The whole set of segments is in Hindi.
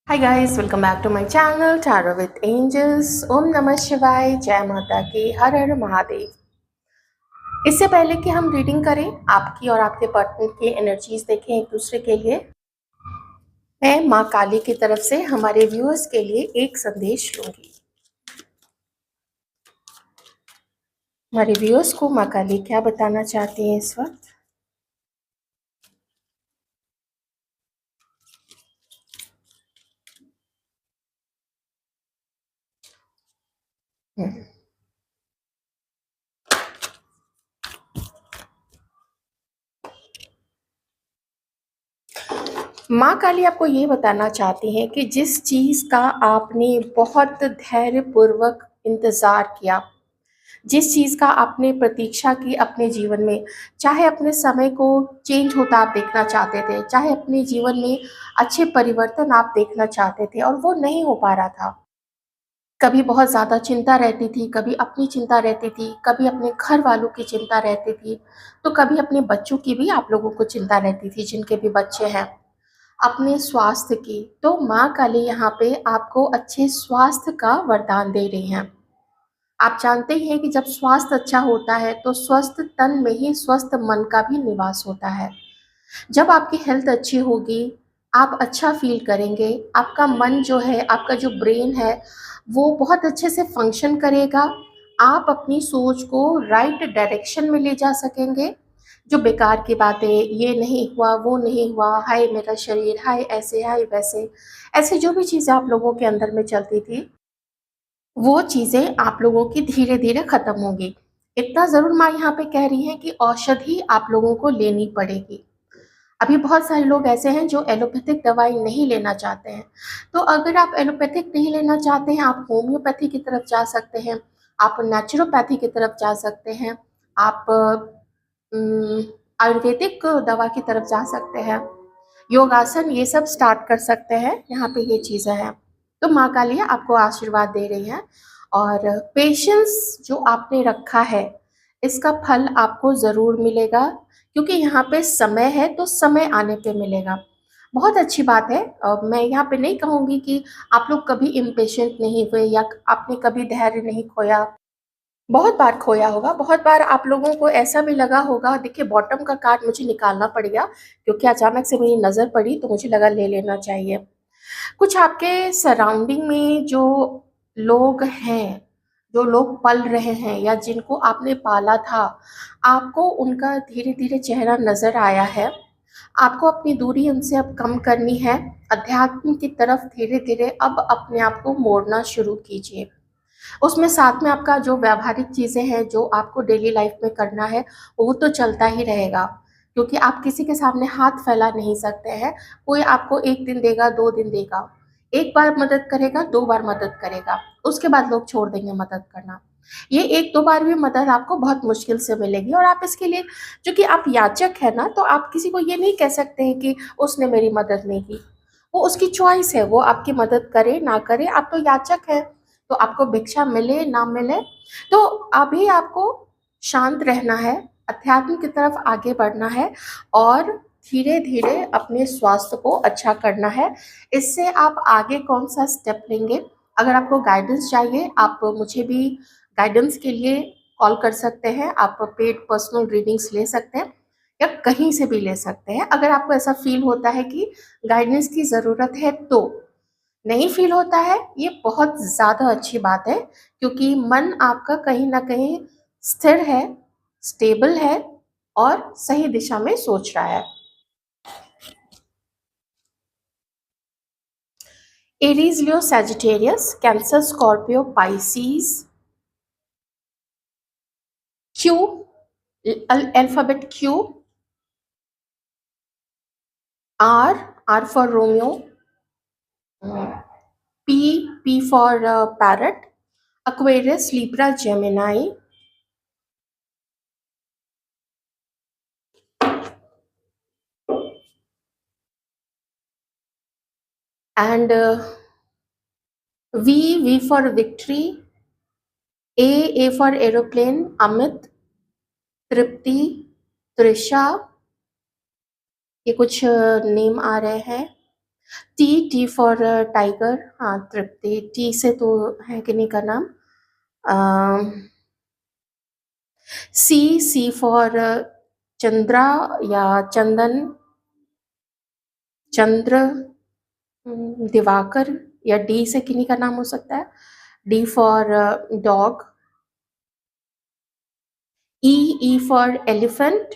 Hi guys, welcome back to my channel tarot with angels. ओम नमः शिवाय, जय माता की, हर हर महादेव। इससे पहले कि हम रीडिंग करें, आपकी और आपके पार्टनर की एनर्जीज देखें एक दूसरे के लिए, मैं माँ काली की तरफ से हमारे व्यूअर्स के लिए एक संदेश लूंगी। हमारे व्यूअर्स को माँ काली क्या बताना चाहती हैं इस वक्त? हम्म। माँ काली आपको ये बताना चाहती हैं कि जिस चीज का आपने बहुत धैर्य पूर्वक इंतजार किया, जिस चीज़ का आपने प्रतीक्षा की अपने जीवन में, चाहे अपने समय को चेंज होता आप देखना चाहते थे, चाहे अपने जीवन में अच्छे परिवर्तन आप देखना चाहते थे और वो नहीं हो पा रहा था। कभी बहुत ज़्यादा चिंता रहती थी, कभी अपनी चिंता रहती थी, कभी अपने घर वालों की चिंता रहती थी, तो कभी अपने बच्चों की भी आप लोगों को चिंता रहती थी, जिनके भी बच्चे हैं। अपने स्वास्थ्य की, तो माँ काली यहाँ पे आपको अच्छे स्वास्थ्य का वरदान दे रही हैं। आप जानते ही हैं कि जब स्वास्थ्य अच्छा होता है तो स्वस्थ तन में ही स्वस्थ मन का भी निवास होता है। जब आपकी हेल्थ अच्छी होगी, आप अच्छा फील करेंगे, आपका मन जो है, आपका जो ब्रेन है, वो बहुत अच्छे से फंक्शन करेगा। आप अपनी सोच को राइट डायरेक्शन में ले जा सकेंगे। जो बेकार की बातें, ये नहीं हुआ, वो नहीं हुआ, हाय मेरा शरीर, हाय ऐसे, हाय वैसे, ऐसे जो भी चीज़ें आप लोगों के अंदर में चलती थी, वो चीज़ें आप लोगों की धीरे-धीरे खत्म होंगी। इतना ज़रूर माँ यहाँ पे कह रही हैं कि औषधि आप लोगों को लेनी पड़ेगी। अभी बहुत सारे लोग ऐसे हैं जो एलोपैथिक दवाई नहीं लेना चाहते हैं। तो अगर आप एलोपैथिक नहीं लेना चाहते हैं, आप होम्योपैथी की तरफ जा सकते हैं, आप नेचुरोपैथी की तरफ जा सकते हैं, आप उम, आयुर्वेदिक दवा की तरफ जा सकते हैं, योगासन ये सब स्टार्ट कर सकते हैं। यहाँ पे ये चीज़ें हैं। तो माँ काली आपको आशीर्वाद दे रही हैं और पेशेंस जो आपने रखा है, इसका फल आपको ज़रूर मिलेगा, क्योंकि यहाँ पे समय है तो समय आने पे मिलेगा। बहुत अच्छी बात है। मैं यहाँ पे नहीं कहूँगी कि आप लोग कभी इम्पेशेंट नहीं हुए या आपने कभी धैर्य नहीं खोया। बहुत बार खोया होगा, बहुत बार आप लोगों को ऐसा भी लगा होगा, देखिए बॉटम का कार्ड मुझे निकालना पड़ गया क्योंकि अचानक से मेरी नज़र पड़ी तो मुझे लगा ले लेना चाहिए। कुछ आपके सराउंडिंग में जो लोग हैं, जो लोग पल रहे हैं या जिनको आपने पाला था, आपको उनका धीरे-धीरे चेहरा नज़र आया है। आपको अपनी दूरी उनसे अब कम करनी है। अध्यात्म की तरफ धीरे-धीरे अब अपने आप को मोड़ना शुरू कीजिए। उसमें साथ में आपका जो व्यावहारिक चीज़ें हैं, जो आपको डेली लाइफ में करना है, वो तो चलता ही रहेगा, क्योंकि आप किसी के सामने हाथ फैला नहीं सकते हैं। कोई आपको 1 दिन देगा, 2 दिन देगा, 1 बार मदद करेगा, 2 बार मदद करेगा, उसके बाद लोग छोड़ देंगे मदद करना। ये 1-2 बार भी मदद आपको बहुत मुश्किल से मिलेगी और आप इसके लिए, चूँकि आप याचक हैं ना, तो आप किसी को ये नहीं कह सकते हैं कि उसने मेरी मदद नहीं की। वो उसकी चॉइस है, वो आपकी मदद करे, ना करे, आप तो याचक हैं। तो आपको भिक्षा मिले ना मिले, तो अभी आपको शांत रहना है, अध्यात्म की तरफ आगे बढ़ना है और धीरे-धीरे अपने स्वास्थ्य को अच्छा करना है। इससे आप आगे कौन-सा स्टेप लेंगे? अगर आपको गाइडेंस चाहिए, आप मुझे भी गाइडेंस के लिए कॉल कर सकते हैं। आप पेड पर्सनल रीडिंग्स ले सकते हैं या कहीं से भी ले सकते हैं। अगर आपको ऐसा फ़ील होता है कि गाइडेंस की ज़रूरत है तो। नहीं फ़ील होता है, ये बहुत ज़्यादा अच्छी बात है, क्योंकि मन आपका कहीं न कहीं स्थिर है, स्टेबल है और सही दिशा में सोच रहा है। Aries, Leo, Sagittarius, Cancer, Scorpio, Pisces, Q, alphabet Q, R, R for Romeo, P, P for parrot, Aquarius, Libra, Gemini, and V, V for victory, A for aeroplane, Amit, Tripti, Trisha, ये कुछ नेम आ रहे हैं। टी, टी फॉर टाइगर, हाँ, तृप्ति, टी से तो है किन्हीं का नाम। सी, सी फॉर चंद्रा या चंदन, चंद्र, दिवाकर, या डी से किन्हीं का नाम हो सकता है। D for dog, E, E for elephant.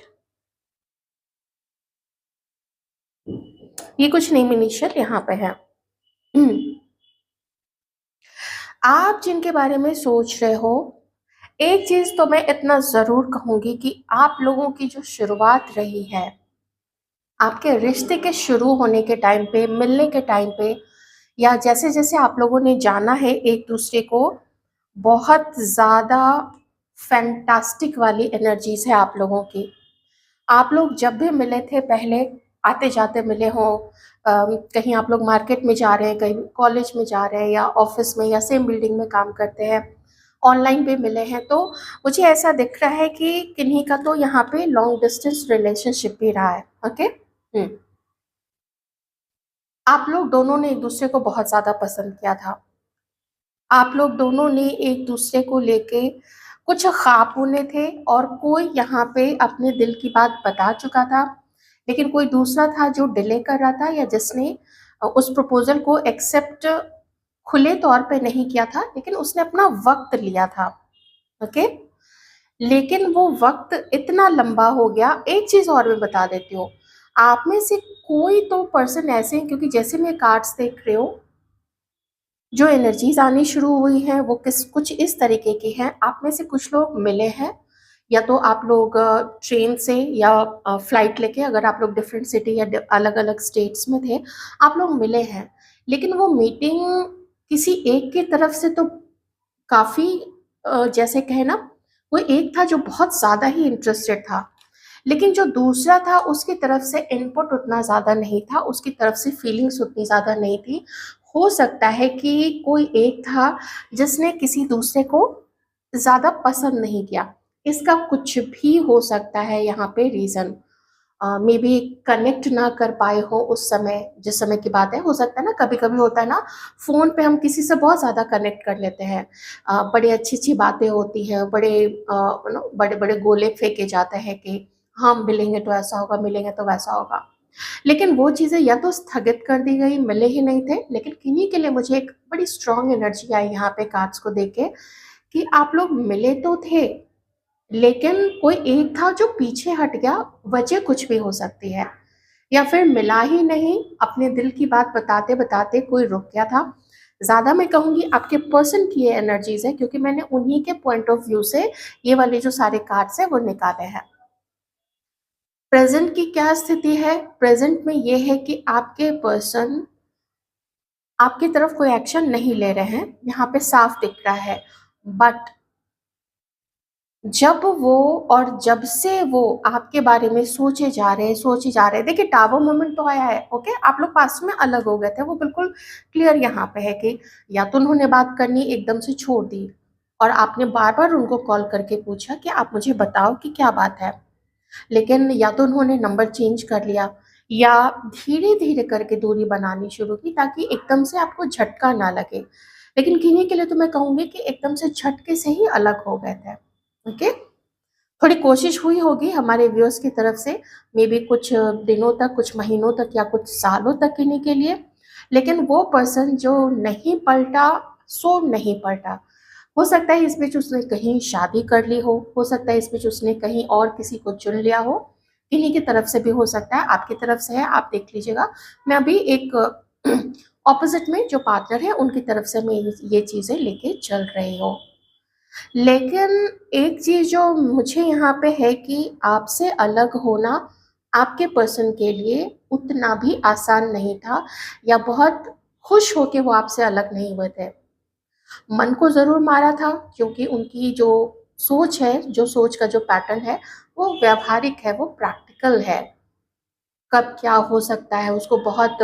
ये कुछ नेम इनिशियल यहाँ पे है। आप जिनके बारे में सोच रहे हो, एक चीज तो मैं इतना जरूर कहूंगी कि आप लोगों की जो शुरुआत रही है, आपके रिश्ते के शुरू होने के टाइम पे, मिलने के टाइम पे, या जैसे जैसे आप लोगों ने जाना है एक दूसरे को, बहुत ज्यादा फैंटास्टिक वाली एनर्जीज है आप लोगों की। आप लोग जब भी मिले थे पहले, आते जाते मिले हों, कहीं आप लोग मार्केट में जा रहे हैं, कहीं कॉलेज में जा रहे हैं, या ऑफिस में, या सेम बिल्डिंग में काम करते हैं, ऑनलाइन भी मिले हैं, तो मुझे ऐसा दिख रहा है कि किन्हीं का तो यहाँ पे लॉन्ग डिस्टेंस रिलेशनशिप भी रहा है। ओके। आप लोग दोनों ने एक दूसरे को बहुत ज्यादा पसंद किया था। आप लोग दोनों ने एक दूसरे को लेके कुछ ख्वाब बुने थे, और कोई यहाँ पे अपने दिल की बात बता चुका था, लेकिन कोई दूसरा था जो डिले कर रहा था, या जिसने उस प्रपोजल को एक्सेप्ट खुले तौर पे नहीं किया था, लेकिन उसने अपना वक्त लिया था। ओके। लेकिन वो वक्त इतना लंबा हो गया। एक चीज और मैं बता देती हूँ, आप में से कोई तो पर्सन ऐसे हैं, क्योंकि जैसे मैं कार्ड्स देख रही हूँ, जो एनर्जीज आनी शुरू हुई हैं वो किस कुछ इस तरीके की हैं। आप में से कुछ लोग मिले हैं, या तो आप लोग ट्रेन से या फ्लाइट लेके, अगर आप लोग डिफरेंट सिटी या अलग अलग स्टेट्स में थे, आप लोग मिले हैं, लेकिन वो मीटिंग किसी एक की तरफ से तो काफी, जैसे कहे ना, कोई एक था जो बहुत ज्यादा ही इंटरेस्टेड था, लेकिन जो दूसरा था उसकी तरफ से इनपुट उतना ज़्यादा नहीं था, उसकी तरफ से फीलिंग्स उतनी ज़्यादा नहीं थी। हो सकता है कि कोई एक था जिसने किसी दूसरे को ज़्यादा पसंद नहीं किया। इसका कुछ भी हो सकता है यहाँ पे रीज़न। मे बी कनेक्ट ना कर पाए हो उस समय, जिस समय की बात है। हो सकता है ना, कभी कभी होता है ना, फ़ोन पे हम किसी से बहुत ज़्यादा कनेक्ट कर लेते हैं, बड़ी अच्छी अच्छी बातें होती हैं, बड़े बड़े बड़े गोले फेंके जाते हैं कि हम मिलेंगे तो ऐसा होगा, मिलेंगे तो वैसा होगा, लेकिन वो चीज़ें या तो स्थगित कर दी गई, मिले ही नहीं थे। लेकिन किन्हीं के लिए मुझे एक बड़ी स्ट्रांग एनर्जी आई यहाँ पे कार्ड्स को देख के, कि आप लोग मिले तो थे, लेकिन कोई एक था जो पीछे हट गया। वजह कुछ भी हो सकती है, या फिर मिला ही नहीं, अपने दिल की बात बताते बताते कोई रुक गया था। ज्यादा मैं कहूंगी आपके पर्सन की ये एनर्जीज है, क्योंकि मैंने उन्हीं के पॉइंट ऑफ व्यू से ये वाले जो सारे कार्ड्स है वो निकाले हैं। प्रेजेंट की क्या स्थिति है? प्रेजेंट में ये है कि आपके पर्सन आपकी तरफ कोई एक्शन नहीं ले रहे हैं, यहाँ पे साफ दिख रहा है। बट जब वो, और जब से वो आपके बारे में सोचे जा रहे हैं, सोचे जा रहे हैं, देखिए टावर मोमेंट तो आया है। ओके, आप लोग पास में अलग हो गए थे, वो बिल्कुल क्लियर यहाँ पे है कि या तो उन्होंने बात करनी एकदम से छोड़ दी, और आपने बार बार उनको कॉल करके पूछा कि आप मुझे बताओ कि क्या बात है, लेकिन या तो उन्होंने नंबर चेंज कर लिया, या धीरे धीरे करके दूरी बनानी शुरू की, ताकि एकदम से आपको झटका ना लगे। लेकिन किन्हीं के लिए तो मैं कहूंगी कि एकदम से झटके से ही अलग हो गए थे। ओके। थोड़ी कोशिश हुई होगी हमारे व्यूअर्स की तरफ से, मे बी कुछ दिनों तक, कुछ महीनों तक, या कुछ सालों तक किन्हीं के लिए, लेकिन वो पर्सन जो नहीं पलटा, सो नहीं पलटा। हो सकता है इस बीच उसने कहीं शादी कर ली हो सकता है इस बीच उसने कहीं और किसी को चुन लिया हो, किन्हीं की तरफ से भी हो सकता है, आपकी तरफ से है, आप देख लीजिएगा। मैं अभी एक ऑपोजिट में जो पार्टनर है उनकी तरफ से मैं ये चीज़ें लेके चल रही हूँ। लेकिन एक चीज जो मुझे यहाँ पे है कि आपसे अलग होना आपके पर्सन के लिए उतना भी आसान नहीं था, या बहुत खुश होके वो आपसे अलग नहीं हुए थे। मन को जरूर मारा था, क्योंकि उनकी जो सोच है, जो सोच का जो पैटर्न है, वो व्यवहारिक है, वो प्रैक्टिकल है। कब क्या हो सकता है, उसको बहुत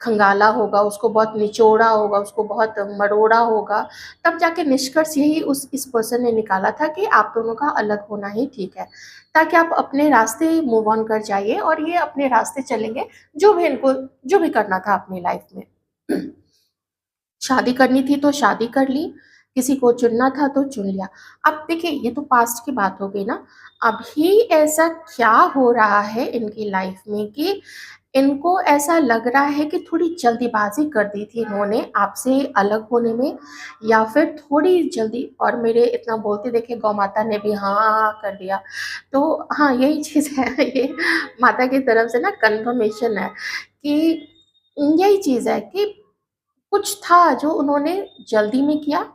खंगाला होगा, उसको बहुत निचोड़ा होगा, उसको बहुत मरोड़ा होगा, तब जाके निष्कर्ष यही उस इस पर्सन ने निकाला था कि आप दोनों का अलग होना ही ठीक है, ताकि आप अपने रास्ते मूव ऑन कर जाइए और ये अपने रास्ते चलेंगे, जो भी करना था अपनी लाइफ में। शादी करनी थी तो शादी कर ली, किसी को चुनना था तो चुन लिया। अब देखिए, ये तो पास्ट की बात हो गई ना। अभी ऐसा क्या हो रहा है इनकी लाइफ में कि इनको ऐसा लग रहा है कि थोड़ी जल्दीबाजी कर दी थी इन्होंने आपसे अलग होने में, या फिर थोड़ी जल्दी, और मेरे इतना बोलते देखे गौ माता ने भी हाँ हाँ कर दिया। तो हाँ, यही चीज़ है ये माता की तरफ से ना कन्फर्मेशन है कि यही चीज़ है कि कुछ था जो उन्होंने जल्दी में किया,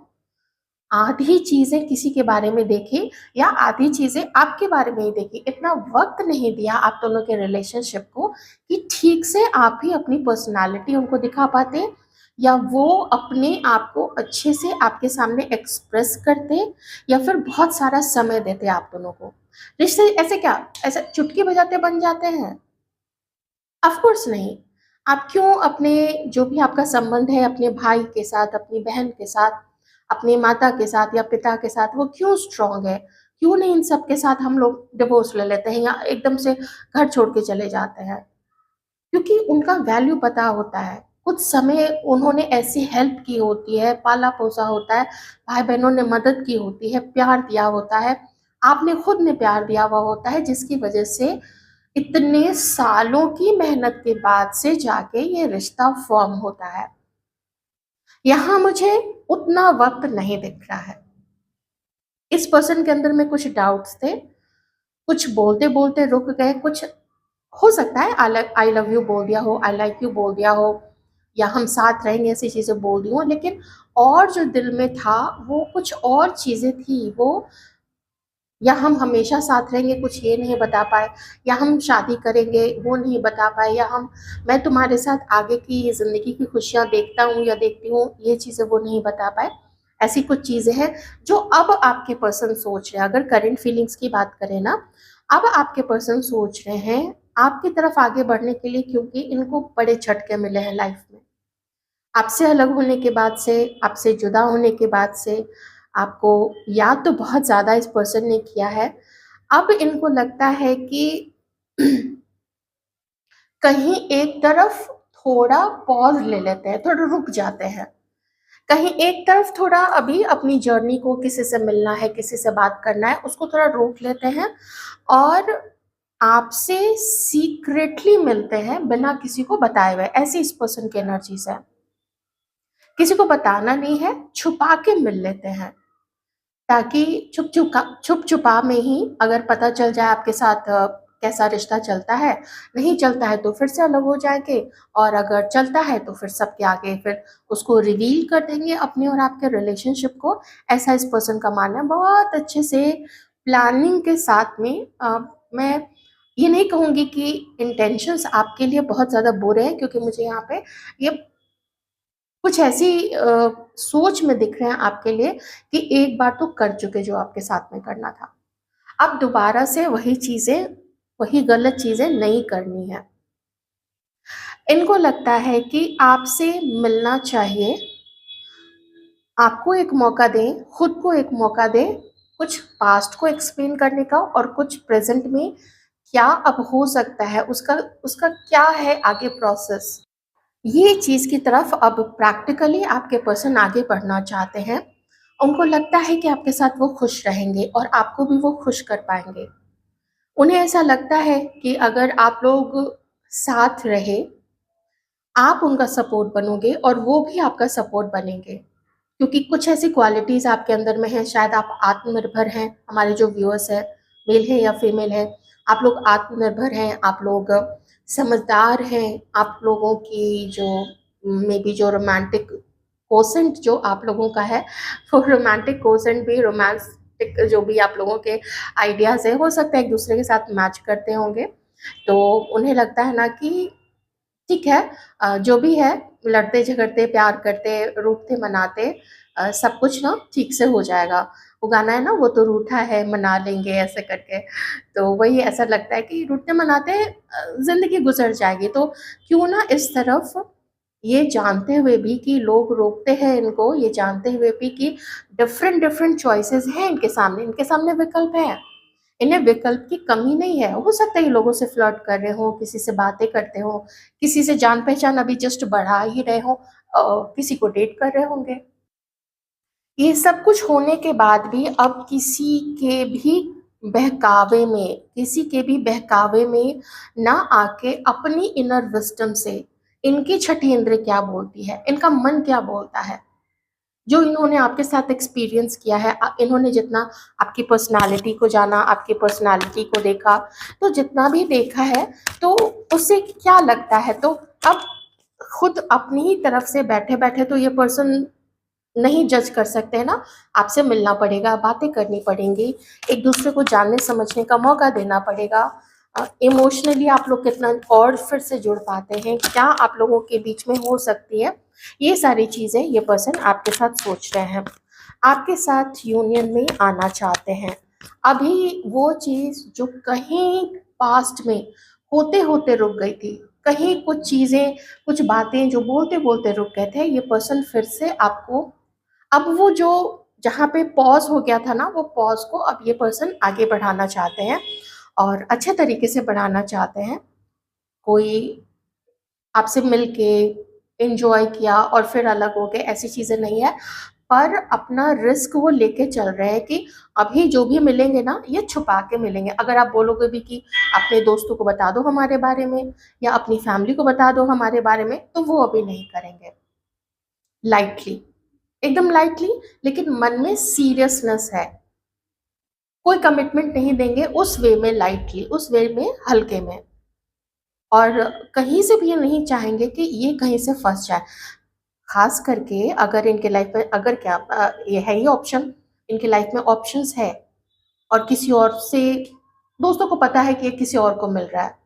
आधी चीज़ें किसी के बारे में देखी या आधी चीज़ें आपके बारे में ही देखी। इतना वक़्त नहीं दिया आप दोनों के रिलेशनशिप को कि ठीक से आप ही अपनी पर्सनैलिटी उनको दिखा पाते, या वो अपने आप को अच्छे से आपके सामने एक्सप्रेस करते, या फिर बहुत सारा समय देते आप दोनों को। रिश्ते ऐसे क्या, ऐसे चुटकी बजाते बन जाते हैं? ऑफ कोर्स नहीं। आप क्यों अपने, जो भी आपका संबंध है अपने भाई के साथ, अपनी बहन के साथ, अपनी माता के साथ या पिता के साथ, वो क्यों स्ट्रॉन्ग है? क्यों नहीं इन सब के साथ हम लोग डिवोर्स ले लेते हैं या एकदम से घर छोड़ के चले जाते हैं? क्योंकि उनका वैल्यू पता होता है। कुछ समय उन्होंने ऐसी हेल्प की होती है, पाला-पोसा होता है, भाई-बहनों ने मदद की होती है, प्यार दिया होता है, आपने खुद ने प्यार दिया हुआ होता है, जिसकी वजह से इतने सालों की मेहनत के बाद से जाके ये रिश्ता फ़ॉर्म होता है। यहाँ मुझे उतना वक़्त नहीं दिख रहा है। इस पर्सन के अंदर में कुछ डाउट्स थे, कुछ बोलते-बोलते रुक गए, कुछ हो सकता है आई लव यू बोल दिया हो, आई लाइक यू बोल दिया हो, या हम साथ रहेंगे ऐसी चीज़ें बोल दी हों, लेकिन और जो दिल में था वो कुछ और चीज़ें थी। वो, या हम हमेशा साथ रहेंगे कुछ ये नहीं बता पाए, या हम शादी करेंगे वो नहीं बता पाए, या हम, मैं तुम्हारे साथ आगे की ज़िंदगी की खुशियाँ देखता हूँ या देखती हूँ, ये चीज़ें वो नहीं बता पाए। ऐसी कुछ चीज़ें हैं जो अब आपके पर्सन सोच रहे हैं। अगर करंट फीलिंग्स की बात करें ना, अब आपके पर्सन सोच रहे हैं आपकी तरफ आगे बढ़ने के लिए, क्योंकि इनको बड़े झटके मिले हैं लाइफ में। आपसे अलग होने के बाद से, आपसे जुदा होने के बाद से, आपको याद तो बहुत ज़्यादा इस पर्सन ने किया है। अब इनको लगता है कि कहीं एक तरफ थोड़ा पॉज़ ले लेते हैं, थोड़ा रुक जाते हैं। कहीं एक तरफ थोड़ा अभी अपनी जर्नी को, किसी से मिलना है, किसी से बात करना है, उसको थोड़ा रोक लेते हैं और आपसे सीक्रेटली मिलते हैं, बिना किसी को बताए हुए। ऐसी इस पर्सन की एनर्जीज़ है। किसी को बताना नहीं है, छुपा के मिल लेते हैं, ताकि छुप-छुपा में ही अगर पता चल जाए आपके साथ कैसा रिश्ता चलता है, नहीं चलता है तो फिर से अलग हो जाएँगे, और अगर चलता है तो फिर सबके आगे फिर उसको रिवील कर देंगे अपने और आपके रिलेशनशिप को। ऐसा इस पर्सन का मानना है। बहुत अच्छे से प्लानिंग के साथ में मैं ये नहीं कहूँगी कि इंटेंशंस आपके लिए बहुत ज़्यादा बुरे हैं, क्योंकि मुझे यहाँ पे ये कुछ ऐसी सोच में दिख रहे हैं आपके लिए कि एक बार तो कर चुके जो आपके साथ में करना था। अब दोबारा से वही चीज़ें, वही गलत चीज़ें नहीं करनी है। इनको लगता है कि आपसे मिलना चाहिए, आपको एक मौका दें, खुद को एक मौका दें, कुछ पास्ट को एक्सप्लेन करने का और कुछ प्रेज़ेंट में क्या अब हो सकता है, उसका उसका क्या है आगे प्रोसेस। ये चीज़ की तरफ अब प्रैक्टिकली आपके पर्सन आगे बढ़ना चाहते हैं। उनको लगता है कि आपके साथ वो खुश रहेंगे और आपको भी वो खुश कर पाएँगे। उन्हें ऐसा लगता है कि अगर आप लोग साथ रहे, आप उनका सपोर्ट बनोगे और वो भी आपका सपोर्ट बनेंगे। क्योंकि कुछ ऐसी क्वालिटीज़ आपके अंदर में हैं, शायद आप आत्मनिर्भर हैं, हमारे जो व्यूअर्स हैं, मेल है या फीमेल है, आप लोग आत्मनिर्भर हैं, आप लोग समझदार हैं, आप लोगों की जो मेबी जो रोमांटिक कोसेंट जो आप लोगों का है, वो रोमांटिक कोसेंट भी, रोमांटिक जो भी आप लोगों के आइडियाज़ हैं, हो सकता है एक-दूसरे के साथ मैच करते होंगे। तो उन्हें लगता है ना कि ठीक है, जो भी है, लड़ते-झगड़ते, प्यार करते, रूठते-मनाते, सब कुछ ना ठीक से हो जाएगा। वो गाना है ना, वो तो रूठा है मना लेंगे ऐसे करके। तो वही ऐसा लगता है कि रूठते मनाते ज़िंदगी गुज़र जाएगी। तो क्यों ना इस तरफ, ये जानते हुए भी कि लोग रोकते हैं इनको, ये जानते हुए भी कि डिफरेंट डिफरेंट चॉइसेस हैं इनके सामने विकल्प है, इन्हें विकल्प की कमी नहीं है। हो सकता है ये लोगों से फ्लर्ट कर रहे हो, किसी से बातें करते हो, किसी से जान पहचान अभी जस्ट बढ़ा ही रहे हो, किसी को डेट कर रहे होंगे। ये सब कुछ होने के बाद भी अब किसी के भी बहकावे में ना आके अपनी इनर विज़डम से, इनकी छठी इंद्रिय क्या बोलती है, इनका मन क्या बोलता है, जो इन्होंने आपके साथ एक्सपीरियंस किया है, इन्होंने जितना आपकी पर्सनालिटी को जाना, आपकी पर्सनालिटी को देखा, तो जितना भी देखा है, तो उससे क्या लगता है, तो अब खुद अपनी ही तरफ से बैठे-बैठे तो ये पर्सन नहीं जज कर सकते हैं ना, आपसे मिलना पड़ेगा, बातें करनी पड़ेंगी, एक दूसरे को जानने समझने का मौका देना पड़ेगा। इमोशनली आप लोग कितना और फिर से जुड़ पाते हैं, क्या आप लोगों के बीच में हो सकती है, ये सारी चीज़ें ये पर्सन आपके साथ सोच रहे हैं, आपके साथ यूनियन में आना चाहते हैं। अभी वो चीज़ जो कहीं पास्ट में होते-होते रुक गई थी, कहीं कुछ चीज़ें, कुछ बातें जो बोलते-बोलते रुक गए थे, ये पर्सन फिर से आपको, अब वो जो जहाँ पे पॉज़ हो गया था ना, वो पॉज़ को अब ये पर्सन आगे बढ़ाना चाहते हैं और अच्छे तरीके से बढ़ाना चाहते हैं। कोई आपसे मिलके एन्जॉय किया और फिर अलग हो गए, ऐसी चीज़ें नहीं है। पर अपना रिस्क वो लेके चल रहे हैं कि अभी जो भी मिलेंगे ना, ये छुपा के मिलेंगे। अगर आप बोलोगे भी कि अपने दोस्तों को बता दो हमारे बारे में या अपनी फैमिली को बता दो हमारे बारे में, तो वो अभी नहीं करेंगे। लाइटली, एकदम लाइटली, लेकिन मन में सीरियसनेस है। कोई कमिटमेंट नहीं देंगे उस वे में, लाइटली, उस वे में, हल्के में। और कहीं से भी ये नहीं चाहेंगे कि ये कहीं से फँस जाए। ख़ास करके अगर इनके लाइफ़ में, अगर क्या ये है ही ऑप्शन, इनकी लाइफ़ में ऑप्शंस है और किसी और से, दोस्तों को पता है कि ये किसी और को मिल रहा है,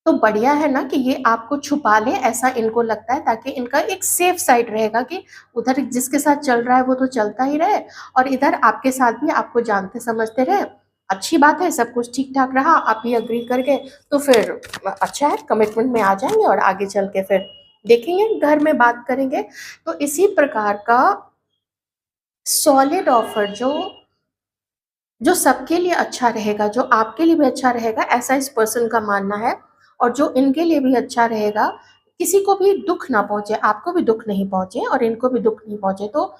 तो बढ़िया है ना कि ये आपको छुपा लें, ऐसा इनको लगता है, ताकि इनका एक सेफ साइड रहेगा कि उधर जिसके साथ चल रहा है वो तो चलता ही रहे और इधर आपके साथ भी आपको जानते समझते रहे। अच्छी बात है, सब कुछ ठीक-ठाक रहा, आप भी एग्री कर गए, तो फिर अच्छा है, कमिटमेंट में आ जाएँगे और आगे चल के फिर देखेंगे, घर में बात करेंगे। तो इसी प्रकार का सॉलिड ऑफ़र जो जो सबके लिए अच्छा रहेगा, जो आपके लिए भी अच्छा रहेगा, ऐसा इस पर्सन का मानना है, और जो इनके लिए भी अच्छा रहेगा, किसी को भी दुःख ना पहुँचे, आपको भी दुःख नहीं पहुँचे और इनको भी दुःख नहीं पहुँचे। तो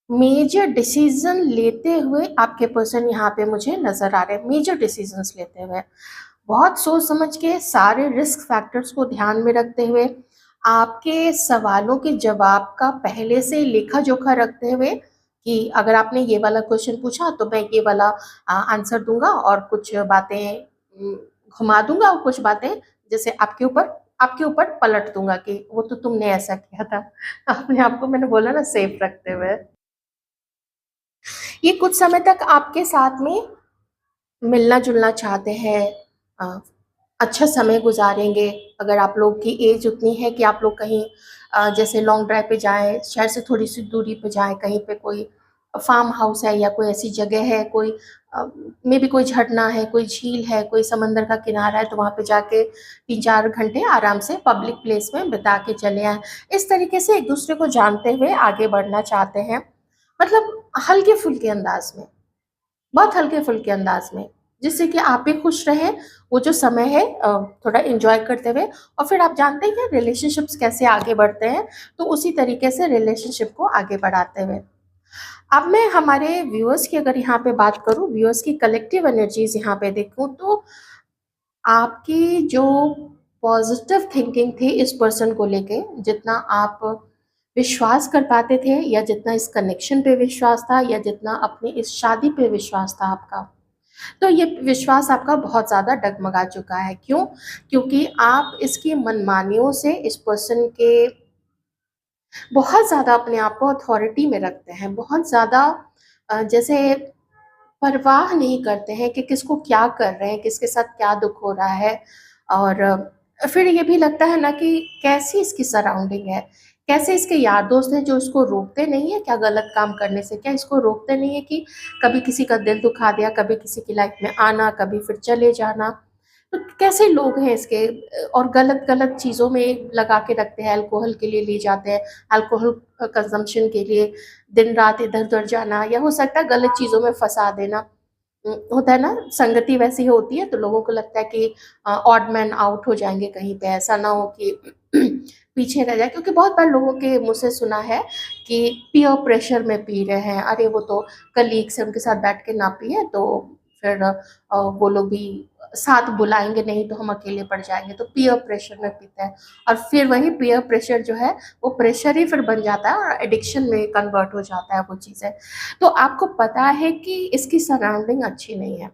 मेजर डिसीज़न लेते हुए आपके पर्सन यहाँ पे मुझे नज़र आ रहे हैं, मेजर डिसीज़न्स लेते हुए। बहुत सोच समझ के, सारे रिस्क फैक्टर्स को ध्यान में रखते हुए, आपके सवालों के जवाब का पहले से लेखा-जोखा रखते हुए कि अगर आपने ये वाला क्वेश्चन पूछा तो मैं ये वाला आंसर दूँगा और कुछ बातें घुमा दूँगा और कुछ बातें जैसे आपके ऊपर पलट दूँगा कि वो तो तुमने ऐसा किया था। अपने आप को मैंने बोला ना सेफ रखते हुए। ये कुछ समय तक आपके साथ में मिलना-जुलना चाहते हैं, अ, अच्छा समय गुज़ारेंगे। अगर आप लोग की एज उतनी है कि आप लोग कहीं जैसे लॉन्ग ड्राइव पे जाएँ, शहर से थोड़ी-सी दूरी पे जाएँ, कहीं पे कोई फार्म हाउस है या कोई ऐसी जगह है, कोई मेबी कोई झरना है, कोई झील है, कोई समंदर का किनारा है, तो वहाँ पे जाके 3-4 घंटे आराम से पब्लिक प्लेस में बिता के चले आएँ। इस तरीके से एक-दूसरे को जानते हुए आगे बढ़ना चाहते हैं। मतलब हल्के-फुल्के अंदाज़ में। बहुत हल्के-फुल्के अंदाज़ में, जिससे कि आप भी खुश रहें, वो जो समय है थोड़ा एन्जॉय करते हुए, और फिर आप जानते हैं कि रिलेशनशिप्स कैसे आगे बढ़ते हैं, तो उसी तरीके से रिलेशनशिप को आगे बढ़ाते हुए। अब मैं हमारे व्यूअर्स की अगर यहाँ पे बात करूँ, व्यूअर्स की कलेक्टिव एनर्जीज़ यहाँ पे देखूँ, तो आपकी जो पॉज़िटिव थिंकिंग थी इस पर्सन को लेके, जितना आप विश्वास कर पाते थे या जितना इस कनेक्शन पे विश्वास था या जितना अपनी इस शादी पे विश्वास था आपका, तो ये विश्वास आपका बहुत ज़्यादा डगमगा चुका है। क्यों? क्योंकि आप इसकी मनमानियों से इस पर्सन के बहुत ज़्यादा अपने आप को अथॉरिटी में रखते हैं, बहुत ज़्यादा जैसे परवाह नहीं करते हैं कि किसको क्या कर रहे हैं, किसके साथ क्या दुःख हो रहा है, और फिर ये भी लगता है ना कि कैसी इसकी सराउंडिंग है, कैसे इसके यार दोस्त हैं जो इसको रोकते नहीं है क्या गलत काम करने से? क्या इसको रोकते नहीं है कि कभी किसी का दिल दुखा दिया, कभी किसी की लाइफ में आना, कभी फिर चले जाना? तो कैसे लोग हैं इसके, और गलत-गलत चीज़ों में लगा के रखते हैं, अल्कोहल के लिए ले जाते हैं, अल्कोहल कंज़म्पशन के लिए दिन-रात इधर-उधर जाना, या हो सकता है गलत चीज़ों में फँसा देना। होता है ना, संगति वैसी होती है तो लोगों को लगता है कि ऑड मैन आउट हो जाएँगे कहीं पे, ऐसा ना हो कि पीछे रह जाए, क्योंकि बहुत बार लोगों के मुँह से सुना है कि पीयर प्रेशर में पी रहे हैं, अरे वो तो कलीग्स हैं उनके साथ बैठ के ना पिएँ तो फिर वो लोग भी साथ बुलाएँगे नहीं तो हम अकेले पड़ जाएँगे, तो पीयर प्रेशर में पीते हैं। और फिर वही पीयर प्रेशर जो है वो प्रेशर ही फिर बन जाता है और एडिक्शन में कन्वर्ट हो जाता है वो चीज़ें। तो आपको पता है कि इसकी सराउंडिंग अच्छी नहीं है।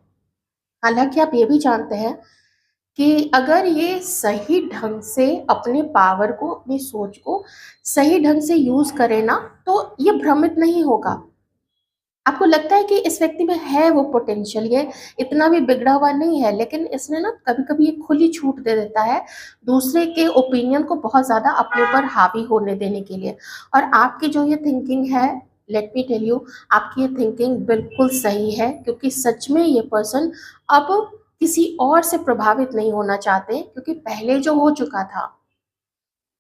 हालाँकि आप ये भी जानते हैं कि अगर ये सही ढंग से अपने पावर को, अपनी सोच को सही ढंग से यूज़ करे ना, तो ये भ्रमित नहीं होगा। आपको लगता है कि इस व्यक्ति में है वो पोटेंशियल, ये इतना भी बिगड़ा हुआ नहीं है, लेकिन इसने ना कभी-कभी एक खुली छूट दे देता है, दूसरे के ओपिनियन को बहुत ज़्यादा अपने ऊपर हावी होने देने के लिए। और आपकी जो ये थिंकिंग है, लेट मी टेल यू, आपकी ये थिंकिंग बिल्कुल सही है, क्योंकि सच में ये पर्सन अब किसी और से प्रभावित नहीं होना चाहते, क्योंकि पहले जो हो चुका था,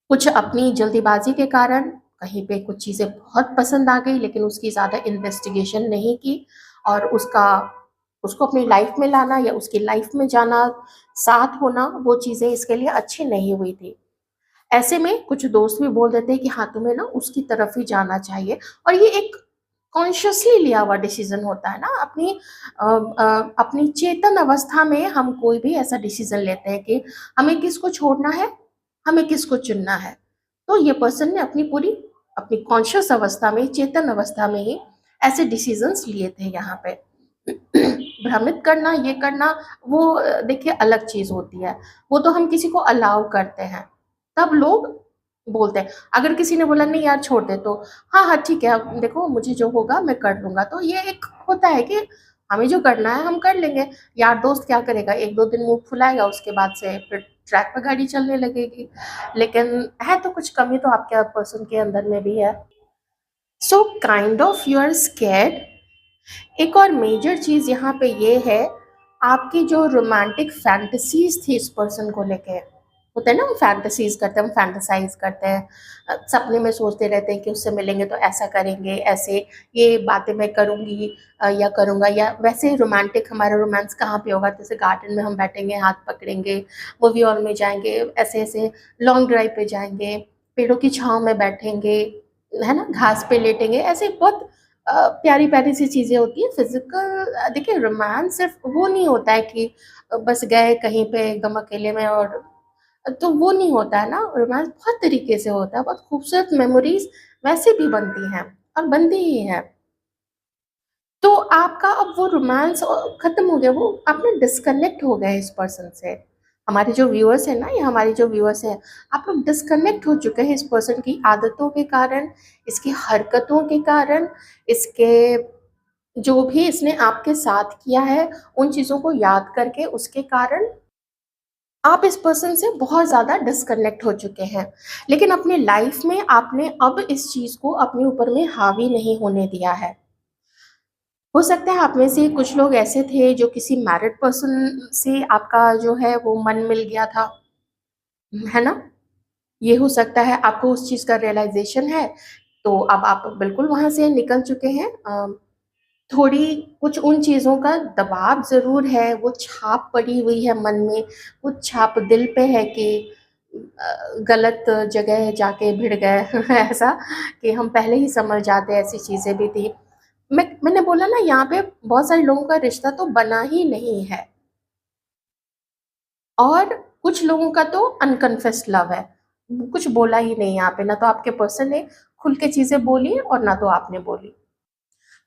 कुछ अपनी जल्दीबाज़ी के कारण कहीं पे कुछ चीज़ें बहुत पसंद आ गई, लेकिन उसकी ज़्यादा इन्वेस्टिगेशन नहीं की, और उसको अपनी लाइफ़ में लाना या उसकी लाइफ़ में जाना, साथ होना, वो चीज़ें इसके लिए अच्छी नहीं हुई थी। ऐसे में कुछ दोस्त भी बोल देते हैं कि हाँ, तुम्हें ना उसकी तरफ ही जाना चाहिए, और ये एक कॉन्शियसली लिया हुआ डिसीज़न होता है ना, अपनी चेतन अवस्था में हम कोई भी ऐसा डिसीज़न लेते हैं कि हमें किसको छोड़ना है, हमें किसको चुनना है। तो ये पर्सन ने अपनी कॉन्शियस अवस्था में, चेतन अवस्था में ही ऐसे डिसीज़न्स लिए थे यहाँ पे। भ्रमित करना, ये करना, वो देखिए अलग चीज़ होती है। वो तो हम किसी को अलाउ करते हैं, तब लोग बोलते हैं। अगर किसी ने बोला नहीं यार छोड़ दे, तो हाँ, हाँ ठीक है, अब देखो मुझे जो होगा मैं कर लूँगा। तो ये एक होता है कि हमें जो करना है हम कर लेंगे। यार दोस्त क्या करेगा, 1-2 दिन मुँह फुलाएगा, उसके बाद से फिर ट्रैक पे गाड़ी चलने लगेगी। लेकिन है तो कुछ कमी तो आपके पर्सन के अंदर में भी है। So kind of you are scared. एक और मेजर चीज़ यहाँ पे ये है, आपकी जो रोमांटिक फैंटेसीज़ थी इस पर्सन को लेके, होता है ना, हम फैंटेसीज़ करते हैं, हम फैंटेसाइज़ करते हैं, सपने में सोचते रहते हैं कि उससे मिलेंगे तो ऐसा करेंगे, ऐसे ये बातें मैं करूँगी या करूँगा, या वैसे रोमांटिक हमारा रोमांस कहाँ पे होगा, जैसे गार्डन में हम बैठेंगे, हाथ पकड़ेंगे, मूवी हॉल में जाएँगे, ऐसे-ऐसे लॉन्ग ड्राइव पे जाएँगे, पेड़ों की छाँव में बैठेंगे, है ना? घास पे लेटेंगे, ऐसे बहुत प्यारी-प्यारी सी चीज़ें होती हैं। फ़िज़िकल देखिए रोमांस सिर्फ़ वो नहीं होता है कि बस गए कहीं पे गम अकेले में, और तो वो नहीं होता है ना, रोमांस बहुत तरीके से होता है, बहुत खूबसूरत मेमोरीज़ वैसे भी बनती हैं और बनती ही हैं। तो आपका अब वो रोमांस खत्म हो गया, वो आप ना डिस्कनेक्ट हो गए इस पर्सन से। हमारे जो व्यूअर्स हैं ना, या हमारी जो व्यूअर्स हैं, आप लोग डिस्कनेक्ट हो चुके हैं इस पर्सन की आदतों के कारण, इसकी हरकतों के कारण, इसके जो भी इसने आपके साथ किया है, उन चीज़ों को याद करके उसके कारण आप इस पर्सन से बहुत ज़्यादा डिस्कनेक्ट हो चुके हैं। लेकिन अपनी लाइफ़ में आपने अब इस चीज़ को अपने ऊपर में हावी नहीं होने दिया है। हो सकता है आप में से कुछ लोग ऐसे थे जो किसी मैरिड पर्सन से आपका जो है वो मन मिल गया था, है ना? ये हो सकता है आपको उस चीज़ का रियलाइज़ेशन है, तो अब आप बिल्कुल वहाँ से निकल चुके हैं। थोड़ी कुछ उन चीज़ों का दबाव ज़रूर है, वो छाप पड़ी हुई है मन में, वो छाप दिल पे है कि गलत जगह जाके भिड़ गए ऐसा, कि हम पहले ही समझ जाते ऐसी चीज़ें भी थी। मैंने बोला ना, यहाँ पे बहुत सारे लोगों का रिश्ता तो बना ही नहीं है, और कुछ लोगों का तो अनकन्फेस्ड लव है। कुछ बोला ही नहीं यहाँ पे, ना तो आपके पर्सन ने खुल के चीज़ें बोली और ना तो आपने बोली।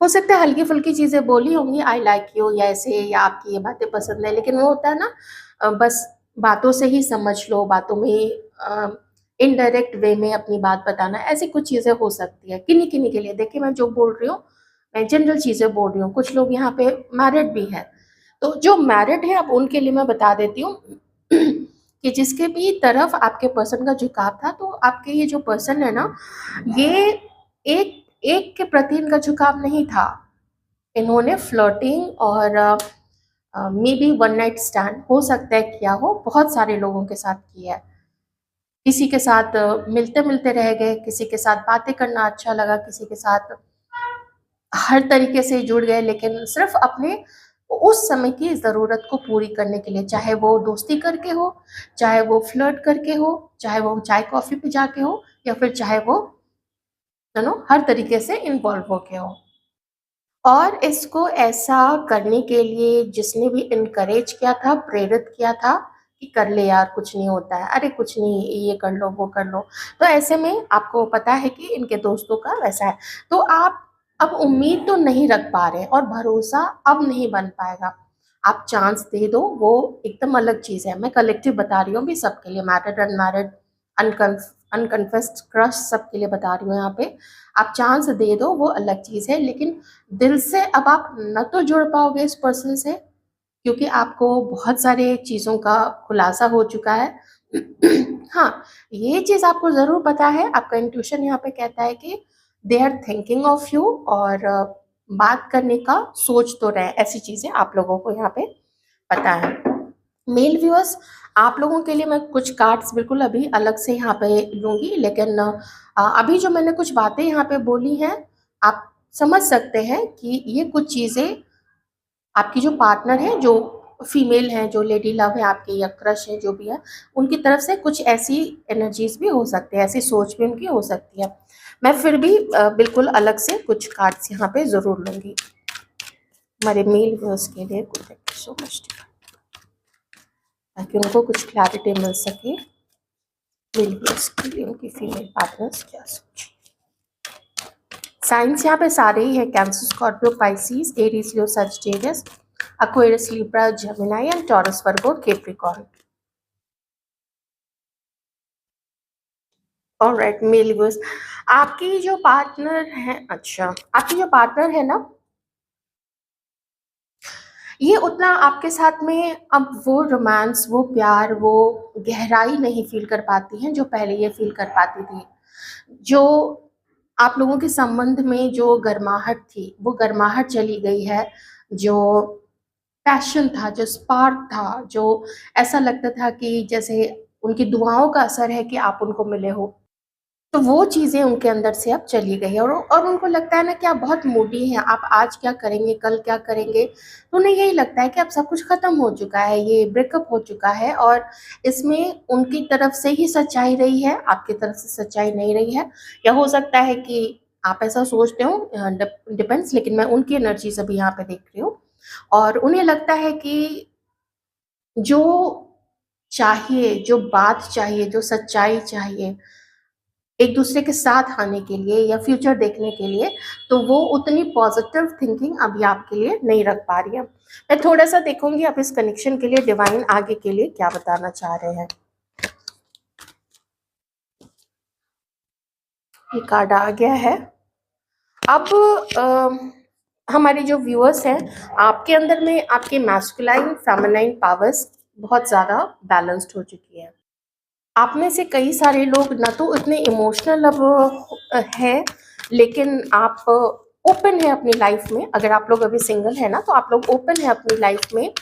हो सकता है हल्की-फुल्की चीज़ें बोली होंगी, आई लाइक यू या ऐसे, या आपकी ये बातें पसंद है, लेकिन वो होता है ना, बस बातों से ही समझ लो, बातों में ही इनडायरेक्ट वे में अपनी बात बताना, ऐसी कुछ चीज़ें हो सकती है किन्हीं-किन्हीं के लिए। देखिए मैं जो बोल रही हूँ, मैं जनरल चीज़ें बोल रही हूँ, कुछ लोग यहाँ पे मैरिड भी हैं। तो जो मैरिड है, अब उनके लिए मैं बता देती हूँ कि जिसके भी तरफ आपके पर्सन का झुकाव था, तो आपके ये जो पर्सन है ना, ये एक एक के प्रति इनका झुकाव नहीं था। इन्होंने फ्लर्टिंग और may be one night stand हो सकता है किया हो, बहुत सारे लोगों के साथ किया है। किसी के साथ मिलते मिलते रह गए, किसी के साथ बातें करना अच्छा लगा, किसी के साथ हर तरीके से जुड़ गए, लेकिन सिर्फ अपने उस समय की ज़रूरत को पूरी करने के लिए, चाहे वो दोस्ती करके हो, चाहे वो फ्लर्ट करके हो, चाहे वो चाय कॉफ़ी पे जाके हो, या फिर चाहे वो हर तरीके से इन्वॉल्व होके हो। और इसको ऐसा करने के लिए जिसने भी इनकरेज किया था, प्रेरित किया था कि कर ले यार, कुछ नहीं होता है, अरे कुछ नहीं, ये कर लो, वो कर लो। तो ऐसे में आपको पता है कि इनके दोस्तों का वैसा है। तो आप अब उम्मीद तो नहीं रख पा रहे हैं और भरोसा अब नहीं बन पाएगा। आप चांस दे दो, वो एकदम अलग चीज़ है। मैं कलेक्टिव बता रही हूँ अभी सबके लिए, मैरिड, अनमैरिड, अनकन्फेस्ड क्रश, सबके लिए बता रही हूँ यहाँ पे। आप चांस दे दो, वो अलग चीज़ है, लेकिन दिल से अब आप न तो जुड़ पाओगे इस पर्सन से, क्योंकि आपको बहुत सारे चीज़ों का खुलासा हो चुका है। हाँ, ये चीज़ आपको ज़रूर पता है, आपका इंट्यूशन यहाँ पे कहता है कि they are thinking of you, और बात करने का सोच तो रहे, ऐसी चीज़ें आप लोगों को यहाँ पे पता है। मेल व्यूअर्स, आप लोगों के लिए मैं कुछ कार्ड्स बिल्कुल अभी अलग से यहाँ पे लूँगी, लेकिन अभी जो मैंने कुछ बातें यहाँ पे बोली हैं, आप समझ सकते हैं कि ये कुछ चीज़ें आपकी जो पार्टनर है, जो फीमेल है, जो लेडी लव है आपकी, या क्रश है, जो भी है, उनकी तरफ से कुछ ऐसी एनर्जीज भी हो सकती है, ऐसी सोच भी उनकी हो सकती है। मैं फिर भी बिल्कुल अलग से कुछ कार्ड्स यहाँ पे ज़रूर लूँगी हमारे मेल व्यूअर्स के लिए। थैंक यू सो मच, ताकि उनको कुछ क्लैरिटी मिल सके, मेल व्यूअर्स के लिए उनकी फीमेल पार्टनर्स क्या सोच। साइंस यहाँ पे सारे ही है, cancer, Scorpio, Pisces, Aries, Leo, Sagittarius, Aquarius, Libra, Gemini and Taurus, Virgo, Capricorn. Alright male viewers, आपकी जो पार्टनर है, अच्छा, आपकी जो पार्टनर है ना, ये उतना आपके साथ में अब वो रोमांस, वो प्यार, वो गहराई नहीं फील कर पाती हैं जो पहले ये फील कर पाती थी। जो आप लोगों के संबंध में जो गर्माहट थी, वो गर्माहट चली गई है। जो पैशन था, जो स्पार्क था, जो ऐसा लगता था कि जैसे उनकी दुआओं का असर है कि आप उनको मिले हो, तो वो चीज़ें उनके अंदर से अब चली गई है। और उनको लगता है ना कि आप बहुत मूडी हैं, आप आज क्या करेंगे, कल क्या करेंगे। तो उन्हें यही लगता है कि अब सब कुछ ख़त्म हो चुका है, ये ब्रेकअप हो चुका है, और इसमें उनकी तरफ से ही सच्चाई रही है, आपकी तरफ से सच्चाई नहीं रही है। या हो सकता है कि आप ऐसा सोचते हो, डिपेंड्स, लेकिन मैं उनकी एनर्जीज अभी यहाँ पे देख रही हूँ। और उन्हें लगता है कि जो चाहिए, जो बात चाहिए, जो सच्चाई चाहिए एक दूसरे के साथ आने के लिए या फ्यूचर देखने के लिए, तो वो उतनी पॉजिटिव थिंकिंग अभी आपके लिए नहीं रख पा रही है। मैं थोड़ा सा देखूंगी आप इस कनेक्शन के लिए डिवाइन आगे के लिए क्या बताना चाह रहे हैं। ये कार्ड आ गया है। अब हमारे जो व्यूअर्स हैं, आपके अंदर में आपके मैस्कुलाइन फेमिनाइन पावर्स बहुत ज़्यादा बैलेंस्ड हो चुकी है। आप में से कई सारे लोग ना तो इतने इमोशनल अब है, लेकिन आप ओपन है अपनी लाइफ में। अगर आप लोग अभी सिंगल है ना, तो आप लोग ओपन है अपनी लाइफ में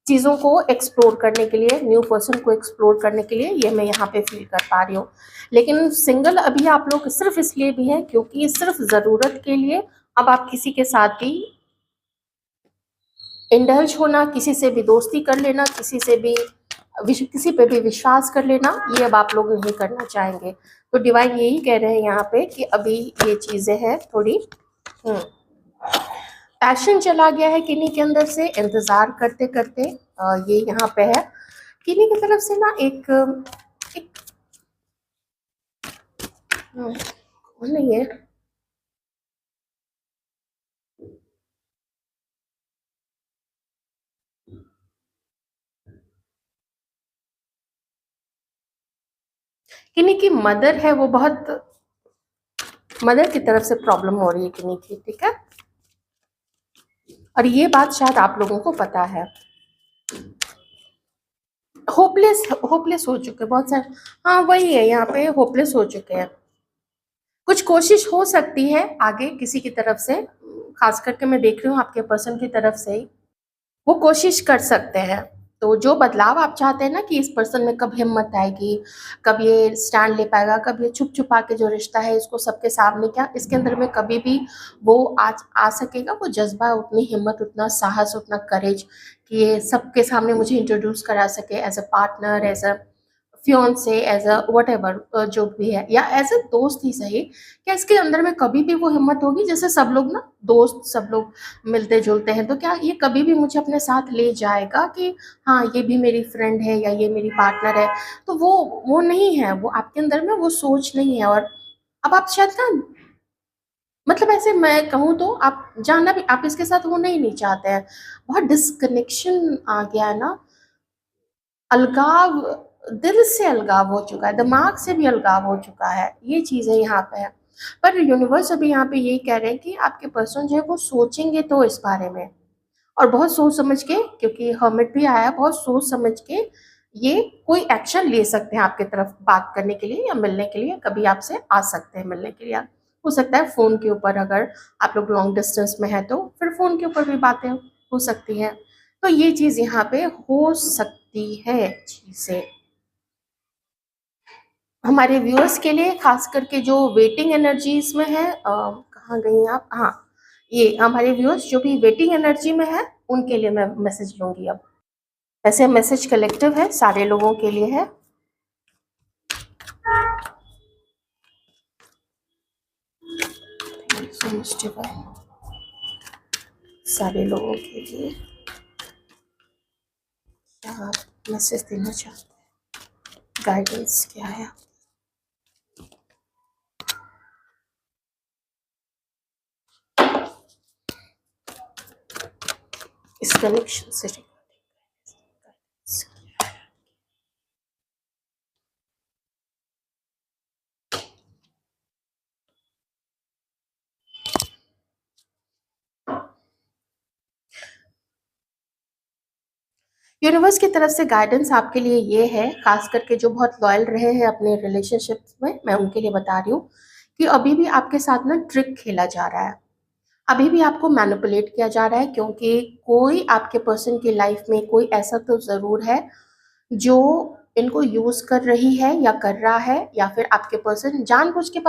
चीज़ों को एक्सप्लोर करने के लिए, न्यू पर्सन को एक्सप्लोर करने के लिए, ये मैं यहाँ पे फील कर पा रही हूँ। लेकिन सिंगल अभी आप लोग सिर्फ इसलिए भी हैं क्योंकि सिर्फ ज़रूरत के लिए अब आप किसी के साथ भी इंडल्ज होना, किसी से भी दोस्ती कर लेना, किसी से भी किसी पे भी विश्वास कर लेना, ये अब आप लोग नहीं करना चाहेंगे। तो डिवाइन यही कह रहे हैं यहाँ पे कि अभी ये चीज़ें हैं थोड़ी, पैशन चला गया है किन्हीं के अंदर से, इंतज़ार करते करते ये यहाँ पे है किन्हीं की तरफ से ना एक नहीं है, किन्हीं की मदर है, वो बहुत मदर की तरफ से प्रॉब्लम हो रही है किन्हीं की, ठीक है। और ये बात शायद आप लोगों को पता है। होपलेस होपलेस हो चुके हैं बहुत सारे। हाँ, वही है, यहाँ पे होपलेस हो चुके हैं। कुछ कोशिश हो सकती है आगे किसी की तरफ से, खास करके मैं देख रही हूँ आपके पर्सन की तरफ से ही, वो कोशिश कर सकते हैं। तो जो बदलाव आप चाहते हैं ना कि इस पर्सन में कब हिम्मत आएगी, कब ये स्टैंड ले पाएगा, कब ये छुप छुपा के जो रिश्ता है इसको सबके सामने, क्या इसके अंदर में कभी भी वो आज आ सकेगा, वो जज्बा, उतनी हिम्मत, उतना साहस, उतना करेज कि ये सबके सामने मुझे इंट्रोड्यूस करा सके as a partner, as a fiance, as a whatever जो भी है, या एज अ दोस्त ही सही, क्या इसके अंदर में कभी भी वो हिम्मत होगी? जैसे सब लोग ना, दोस्त सब लोग मिलते जुलते हैं, तो क्या ये कभी भी मुझे अपने साथ ले जाएगा कि हाँ ये भी मेरी फ्रेंड है या ये मेरी पार्टनर है? तो वो नहीं है, वो आपके अंदर में वो सोच नहीं है। और अब आप शायद ना, मतलब ऐसे मैं कहूँ तो आप जानना भी, आप इसके साथ होना ही नहीं चाहते हैं। बहुत डिस्कनेक्शन आ गया है ना, अलगाव, दिल से अलगाव हो चुका है, दिमाग से भी अलगाव हो चुका है, ये चीज़ें यहाँ पे है। पर यूनिवर्स अभी यहाँ पे यही कह रहे हैं कि आपके पर्सन जो है वो सोचेंगे तो इस बारे में, और बहुत सोच समझ के, क्योंकि हर्मिट भी आया, बहुत सोच समझ के ये कोई एक्शन ले सकते हैं आपकी तरफ बात करने के लिए या मिलने के लिए, कभी आपसे आ सकते हैं मिलने के लिए। हो सकता है फ़ोन के ऊपर, अगर आप लोग लॉन्ग डिस्टेंस में हैं तो फिर फ़ोन के ऊपर भी बातें हो सकती हैं। तो ये चीज़ यहाँ पे हो सकती है चीज़ें। हमारे व्यूअर्स के लिए खास करके जो वेटिंग एनर्जीज में है, कहाँ गई आप, हाँ, ये हमारे व्यूअर्स जो भी वेटिंग एनर्जी में है उनके लिए मैं मैसेज लूंगी अब। वैसे मैसेज कलेक्टिव है, सारे लोगों के लिए है। So much divine, सारे लोगों के लिए क्या आप मैसेज देना चाहते हैं, गाइडेंस क्या है इस कनेक्शन से रिगार्डिंग? यूनिवर्स की तरफ से गाइडेंस आपके लिए ये है, खास करके जो बहुत लॉयल रहे हैं अपने रिलेशनशिप्स में, मैं उनके लिए बता रही हूँ कि अभी भी आपके साथ ना ट्रिक खेला जा रहा है, अभी भी आपको मैनिपुलेट किया जा रहा है, क्योंकि कोई आपके पर्सन की लाइफ में कोई ऐसा तो ज़रूर है जो इनको यूज़ कर रही है या कर रहा है, या फिर आपके पर्सन जानबूझ के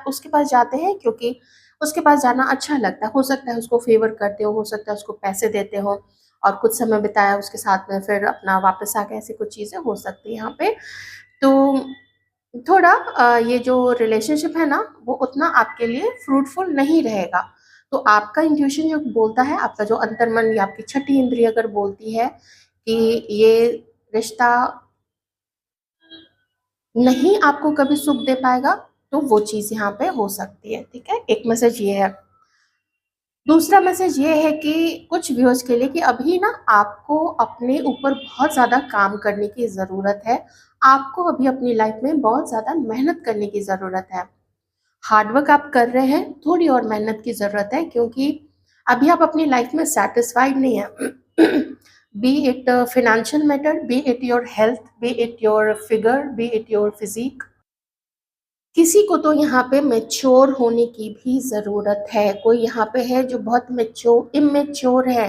उसके पास जाते हैं क्योंकि उसके पास जाना अच्छा लगता है। हो सकता है उसको फेवर करते हो सकता है उसको पैसे देते हो और कुछ समय बिताया उसके साथ में, फिर अपना वापस आ गए, ऐसी कुछ चीज़ें हो सकती है यहाँ पे। तो थोड़ा ये जो रिलेशनशिप है ना वो उतना आपके लिए फ्रूटफुल नहीं रहेगा। तो आपका इंट्यूशन जो बोलता है, आपका जो अंतर्मन या आपकी छठी इंद्रिय अगर बोलती है कि ये रिश्ता नहीं आपको कभी सुख दे पाएगा, तो वो चीज़ यहाँ पे हो सकती है, ठीक है? एक मैसेज ये है। दूसरा मैसेज ये है कि कुछ व्यूअर्स के लिए कि अभी ना आपको अपने ऊपर बहुत ज़्यादा काम करने की ज़रूरत है। आपको अभी अपनी लाइफ में बहुत ज़्यादा मेहनत करने की ज़रूरत है। हार्ड वर्क आप कर रहे हैं, थोड़ी और मेहनत की ज़रूरत है, क्योंकि अभी आप अपनी लाइफ में सैटिस्फाइड नहीं हैं। Be it financial matter, be it your health, be it your figure, be it your physique. किसी को तो यहाँ पे मैच्योर होने की भी ज़रूरत है। कोई यहाँ पे है जो बहुत इमेच्योर है।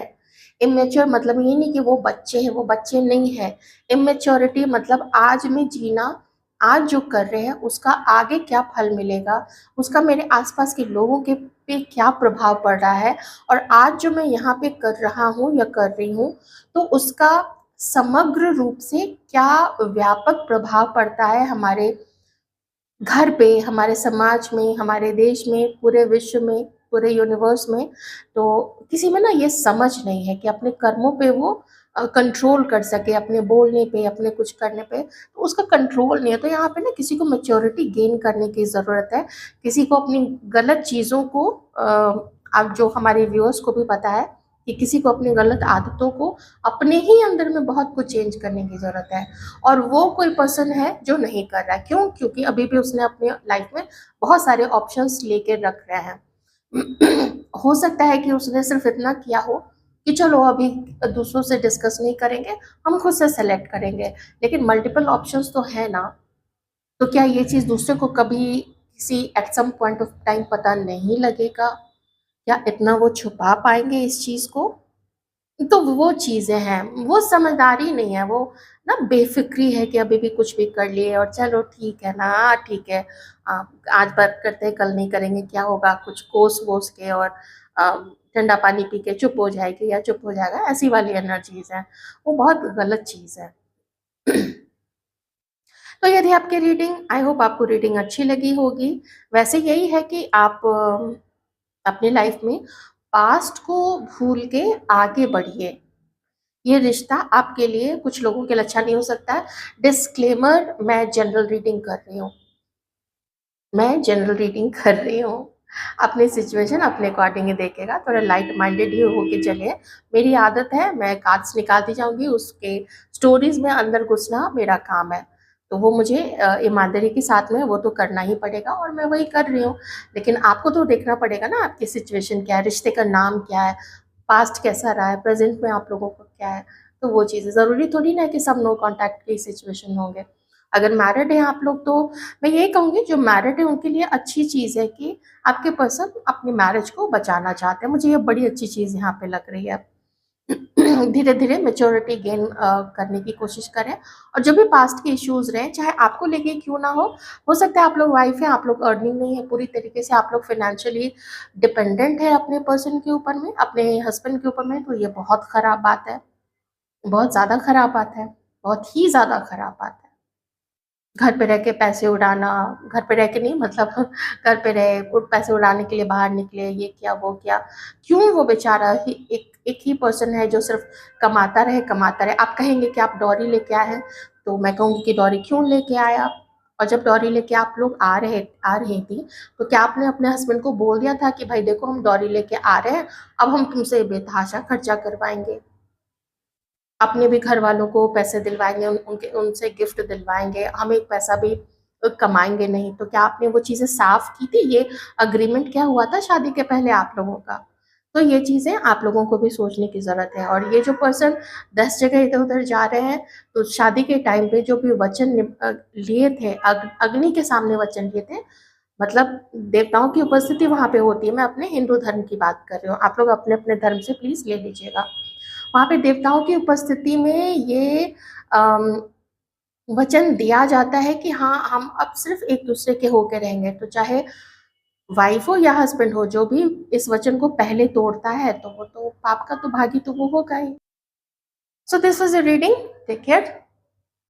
इमेच्योर मतलब ये नहीं कि वो बच्चे हैं, वो बच्चे नहीं है। इमेच्योरिटी मतलब आज में जीना, आज जो कर रहे हैं उसका आगे क्या फल मिलेगा, उसका मेरे आसपास के लोगों के पे क्या प्रभाव पड़ रहा है, और आज जो मैं यहाँ पे कर रहा हूँ या कर रही हूँ तो उसका समग्र रूप से क्या व्यापक प्रभाव पड़ता है हमारे घर पे, हमारे समाज में, हमारे देश में, पूरे विश्व में, पूरे यूनिवर्स में। तो किसी में ना ये समझ नहीं है कि अपने कर्मों पे वो कंट्रोल कर सके, अपने बोलने पे, अपने कुछ करने पे, तो उसका कंट्रोल नहीं है। तो यहाँ पे ना किसी को मैच्योरिटी गेन करने की ज़रूरत है, किसी को अपनी गलत चीज़ों को अब जो हमारे व्यूअर्स को भी पता है कि किसी को अपनी गलत आदतों को अपने ही अंदर में बहुत कुछ चेंज करने की ज़रूरत है, और वो कोई पर्सन है जो नहीं कर रहा है। क्यों? क्योंकि अभी भी उसने अपनी लाइफ में बहुत सारे ऑप्शंस लेके रख रहे हैं। हो सकता है कि उसने सिर्फ इतना किया हो कि चलो अभी दूसरों से डिस्कस नहीं करेंगे, हम खुद से सेलेक्ट करेंगे। लेकिन मल्टीपल ऑप्शंस तो है ना, तो क्या ये चीज़ दूसरे को कभी किसी at some point of time पता नहीं लगेगा? क्या इतना वो छुपा पाएँगे इस चीज़ को? तो वो चीज़ें हैं, वो समझदारी नहीं है, वो ना बेफ़िक्री है कि अभी भी कुछ भी कर लिए और चलो ठीक है ना, ठीक है, आज बात करते हैं, कल नहीं करेंगे, क्या होगा? कुछ कोस-वोस के और अ, ठंडा पानी पी के चुप हो जाएगी या चुप हो जाएगा, ऐसी वाली एनर्जीज़ हैं, वो बहुत गलत चीज़ है। तो ये थी आपकी रीडिंग, आई होप आपको रीडिंग अच्छी लगी होगी। वैसे यही है कि आप अपनी लाइफ़ में पास्ट को भूल के आगे बढ़िए। ये रिश्ता आपके लिए कुछ लोगों के लिए अच्छा नहीं हो सकता है। डिस्क्लेमर, मैं जनरल रीडिंग कर रही हूँ। मैं जनरल रीडिंग कर रही हूँ। अपनी सिचुएशन अपने अकॉर्डिंग ही देखिएगा, थोड़ा लाइट माइंडेड ही होके चलिए। मेरी आदत है, मैं कार्ड्स निकालती जाऊँगी, उसके स्टोरीज़ में अंदर घुसना मेरा काम है। तो वो मुझे ईमानदारी के साथ में वो तो करना ही पड़ेगा और मैं वही कर रही हूँ। लेकिन आपको तो देखना पड़ेगा ना आपकी सिचुएशन क्या है, रिश्ते का नाम क्या है, पास्ट कैसा रहा है, प्रेज़ेंट में आप लोगों को क्या है। तो वो चीज़ें ज़रूरी थोड़ी ना है कि सब नो कॉन्टैक्ट की सिचुएशन होंगे। अगर मैरिड हैं आप लोग तो मैं यही कहूँगी जो मैरिड है उनके लिए अच्छी चीज़ है कि आपके पर्सन अपनी मैरिज को बचाना चाहते हैं। मुझे ये बड़ी अच्छी चीज़ यहाँ पे लग रही है। धीरे-धीरे मैच्योरिटी गेन करने की कोशिश करें और जो भी पास्ट के इश्यूज़ रहे, चाहे आपको लेके क्यों ना हो सकता है आप लोग वाइफ़ हैं, आप लोग अर्निंग नहीं है पूरी तरीके से, आप लोग फाइनेंशियली डिपेंडेंट है अपने पर्सन के ऊपर में, अपने हस्बैंड के ऊपर में, तो ये बहुत खराब बात है। बहुत ज़्यादा खराब बात है, बहुत ही ज़्यादा खराब बात है। घर पे रह के पैसे उड़ाना, घर पे रह के नहीं मतलब घर पे रहे, पैसे उड़ाने के लिए बाहर निकले, ये किया, वो किया। क्यों वो बेचारा ही एक एक ही पर्सन है जो सिर्फ़ कमाता रहे, कमाता रहे। आप कहेंगे कि आप डॉरी लेके आए हैं, तो मैं कहूँगी कि डॉरी क्यों लेके आए आप? और जब डॉरी लेके आप लोग आ रही थी, तो क्या आपने अपने हस्बैंड को बोल दिया था कि भाई देखो हम डॉरी लेके आ रहे हैं, अब हम तुमसे बेतहाशा खर्चा करवाएँगे? अपने भी घरवालों को पैसे दिलवाएँगे, उनके उनसे गिफ्ट दिलवाएँगे, हम एक पैसा भी कमाएँगे नहीं, तो क्या आपने वो चीज़ें साफ़ की थी? ये एग्रीमेंट क्या हुआ था शादी के पहले आप लोगों का? तो ये चीज़ें आप लोगों को भी सोचने की ज़रूरत है और ये जो पर्सन 10 जगह इधर-उधर जा रहे हैं, तो शादी के टाइम पे जो भी वचन लिए थे, अग्नि के सामने वचन लिए थे, मतलब देवताओं की उपस्थिति वहाँ पे होती है। मैं अपने हिंदू धर्म की बात कर रही हूँ, आप लोग अपने-अपने धर्म से प्लीज़ ले लीजिएगा। वहाँ पे देवताओं की उपस्थिति में ये अम, वचन दिया जाता है कि हाँ, हम अब सिर्फ़ एक-दूसरे के होके रहेंगे, तो चाहे वाइफ़ हो या हस्बैंड हो, जो भी इस वचन को पहले तोड़ता है, तो वो तो पाप का तो भागी तो वो होगा ही। So this was a reading, take care.